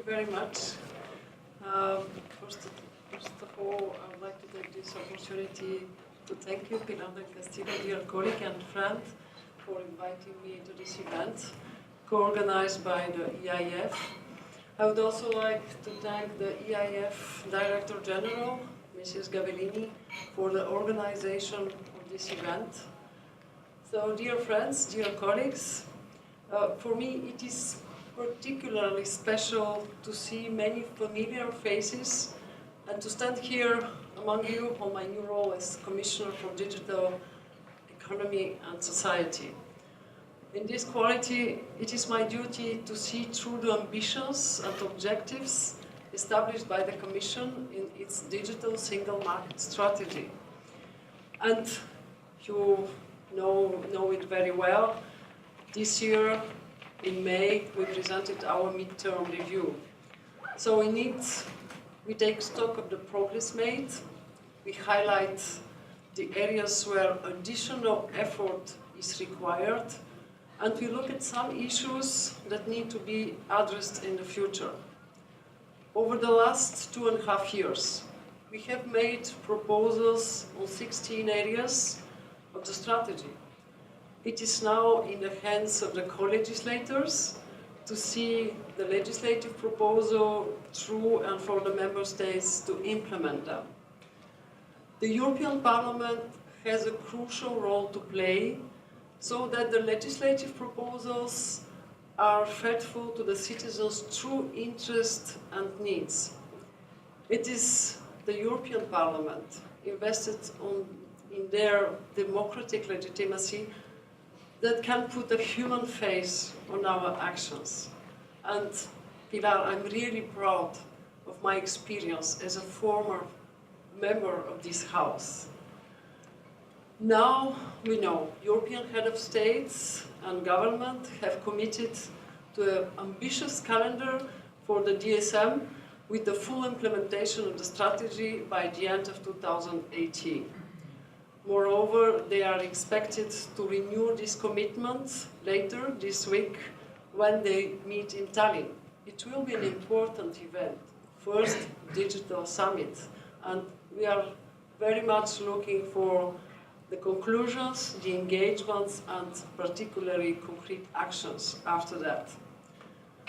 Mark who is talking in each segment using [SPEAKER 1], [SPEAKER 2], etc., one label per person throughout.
[SPEAKER 1] very much. First of all, I would like to take this opportunity to thank you, Pilar del Castillo, dear colleague and friend, for inviting me to this event, co-organized by the EIF. I would also like to thank the EIF Director General, Mrs. Gabriel, for the organization of this event. So, dear friends, dear colleagues, for me it is particularly special to see many familiar faces and to stand here among you on my new role as Commissioner for Digital Economy and Society. In this quality, it is my duty to see through the ambitions and objectives established by the Commission in its digital single market strategy. And you know it very well. This year, in May, we presented our midterm review. So in it, we take stock of the progress made, we highlight the areas where additional effort is required, and we look at some issues that need to be addressed in the future. Over the last 2.5 years, we have made proposals on 16 areas of the strategy. It is now in the hands of the co-legislators to see the legislative proposal through and for the member states to implement them. The European Parliament has a crucial role to play so that the legislative proposals are faithful to the citizens' true interests and needs. It is the European Parliament invested in their democratic legitimacy that can put a human face on our actions. And Pilar, I'm really proud of my experience as a former member of this House. Now we know European head of states and government have committed to an ambitious calendar for the DSM with the full implementation of the strategy by the end of 2018. Moreover, they are expected to renew this commitment later this week when they meet in Tallinn. It will be an important event, first digital summit, and we are very much looking for the conclusions, the engagements, and particularly concrete actions after that.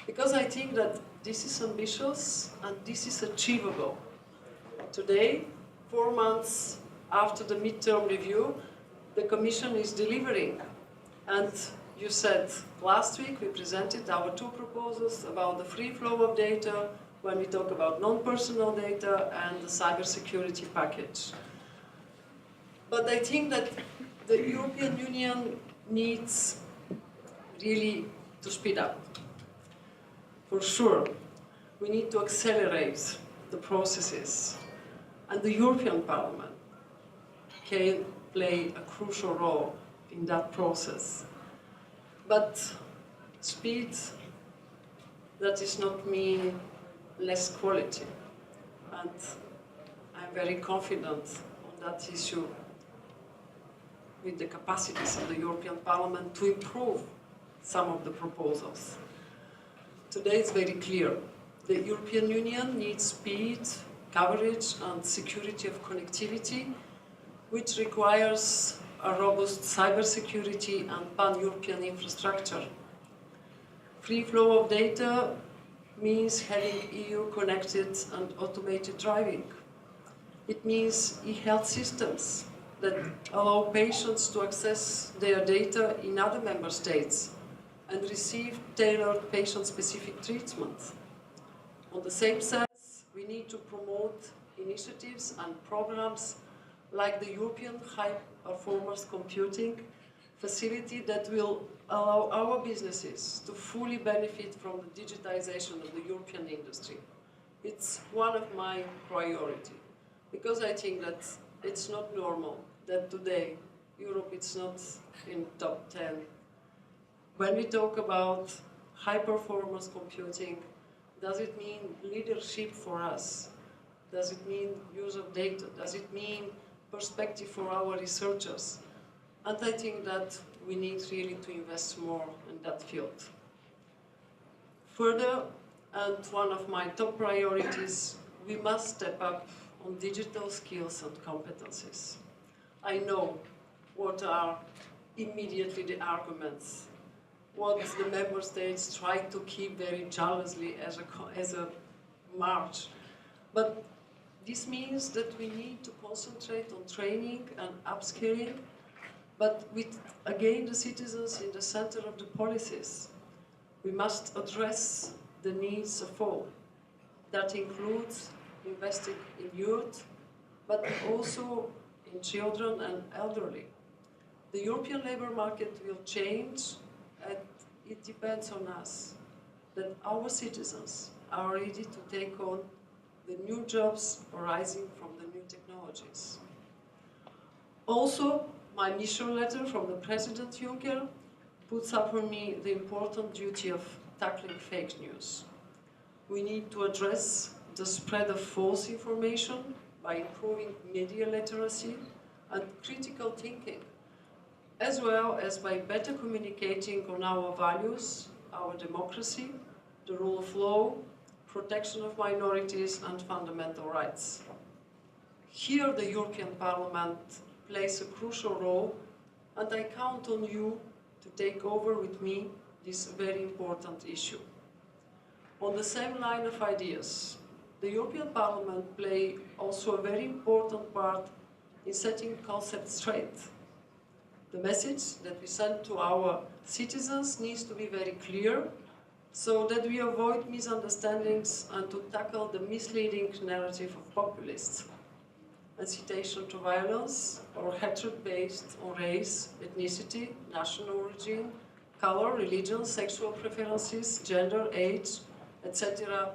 [SPEAKER 1] Because I think that this is ambitious and this is achievable. Today, 4 months after the midterm review, the Commission is delivering. And you said last week we presented our 2 proposals about the free flow of data when we talk about non-personal data and the cybersecurity package. But I think that the European Union needs really to speed up. For sure, we need to accelerate the processes. And the European Parliament can play a crucial role in that process. But speed, that does not mean less quality. And I'm very confident on that issue with the capacities of the European Parliament to improve some of the proposals. Today it's very clear. The European Union needs speed, coverage and security of connectivity, which requires a robust cybersecurity and pan-European infrastructure. Free flow of data means having EU-connected and automated driving. It means e-health systems that allow patients to access their data in other member states and receive tailored patient-specific treatment. On the same sense, we need to promote initiatives and programs like the European High Performance Computing facility that will allow our businesses to fully benefit from the digitization of the European industry. It's one of my priorities, because I think that it's not normal that today Europe is not in top 10. When we talk about high performance computing, does it mean leadership for us? Does it mean use of data? Does it mean perspective for our researchers? And I think that we need really to invest more in that field. Further, And one of my top priorities, we must step up on digital skills and competencies. I know what are immediately the arguments, what the member states try to keep very jealously as a march. But this means that we need to concentrate on training and upskilling, but with, again, the citizens in the center of the policies. We must address the needs of all. That includes investing in youth, but also in children and elderly. The European labour market will change, and it depends on us, that our citizens are ready to take on the new jobs arising from the new technologies. Also, my mission letter from the President Juncker puts upon me the important duty of tackling fake news. We need to address the spread of false information by improving media literacy and critical thinking, as well as by better communicating on our values, our democracy, the rule of law, protection of minorities and fundamental rights. Here the European Parliament plays a crucial role, and I count on you to take over with me this very important issue. On the same line of ideas, the European Parliament plays also a very important part in setting concepts straight. The message that we send to our citizens needs to be very clear, so that we avoid misunderstandings and to tackle the misleading narrative of populists. Incitation to violence or hatred based on race, ethnicity, national origin, color, religion, sexual preferences, gender, age, etc.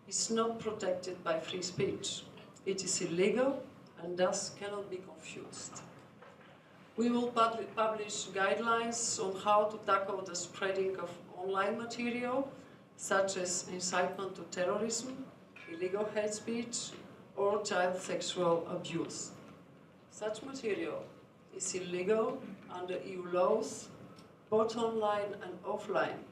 [SPEAKER 1] is not protected by free speech. It is illegal and thus cannot be confused. We will publish guidelines on how to tackle the spreading of online material, such as incitement to terrorism, illegal hate speech, or child sexual abuse. Such material is illegal under EU laws, both online and offline,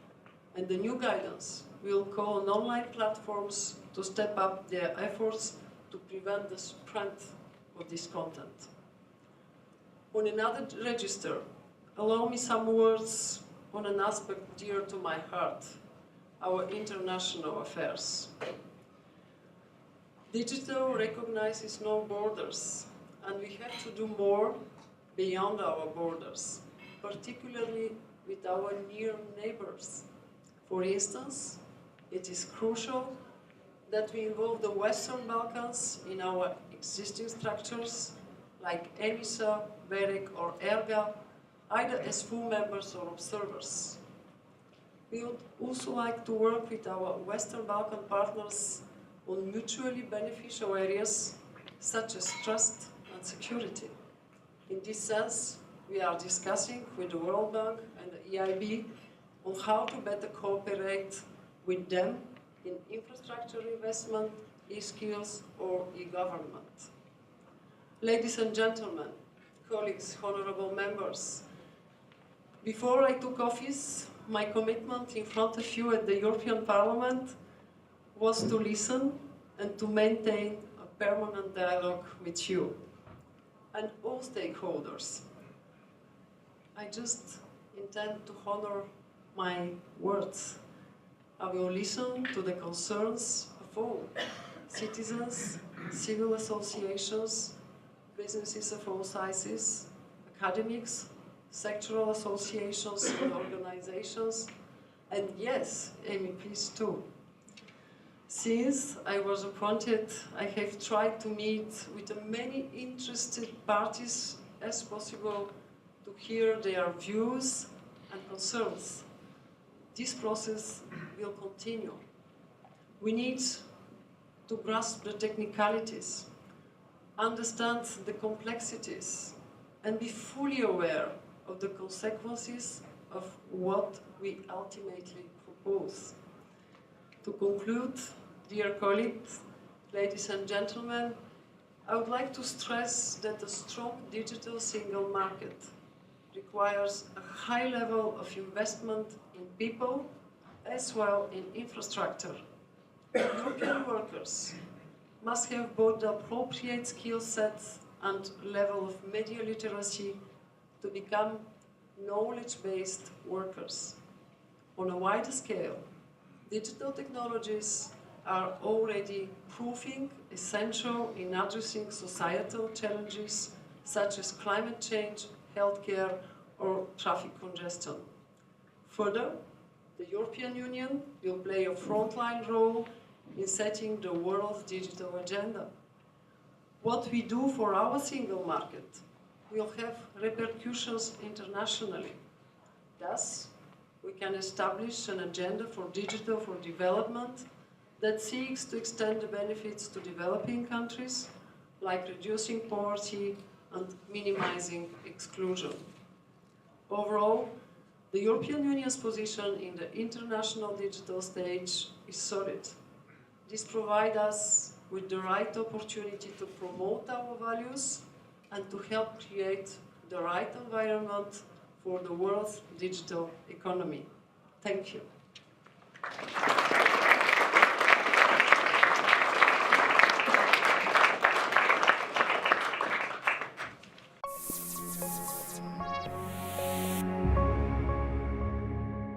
[SPEAKER 1] and the new guidance will call on online platforms to step up their efforts to prevent the spread of this content. On another register, allow me some words on an aspect dear to my heart, our international affairs. Digital recognizes no borders, and we have to do more beyond our borders, particularly with our near neighbors. For instance, it is crucial that we involve the Western Balkans in our existing structures, like EMISA, BEREC or ERGA, either as full members or observers. We would also like to work with our Western Balkan partners on mutually beneficial areas such as trust and security. In this sense, we are discussing with the World Bank and the EIB on how to better cooperate with them in infrastructure investment, e-skills or e-government. Ladies and gentlemen, colleagues, honorable members, before I took office, my commitment in front of you at the European Parliament was to listen and to maintain a permanent dialogue with you and all stakeholders. I just intend to honor my words. I will listen to the concerns of all citizens, civil associations, businesses of all sizes, academics, sectoral associations and organizations, and yes, MEPs too. Since I was appointed, I have tried to meet with as many interested parties as possible to hear their views and concerns. This process will continue. We need to grasp the technicalities, understand the complexities, and be fully aware of the consequences of what we ultimately propose. To conclude, dear colleagues, ladies and gentlemen, I would like to stress that a strong digital single market requires a high level of investment in people, as well in infrastructure. European workers must have both the appropriate skill sets and level of media literacy to become knowledge-based workers. On a wider scale, digital technologies are already proving essential in addressing societal challenges such as climate change, healthcare, or traffic congestion. Further, the European Union will play a frontline role in setting the world's digital agenda. What we do for our single market will have repercussions internationally. Thus, we can establish an agenda for digital for development that seeks to extend the benefits to developing countries, like reducing poverty and minimizing exclusion. Overall, the European Union's position in the international digital stage is solid. This provides us with the right opportunity to promote our values and to help create the right environment for the world's digital economy. Thank you.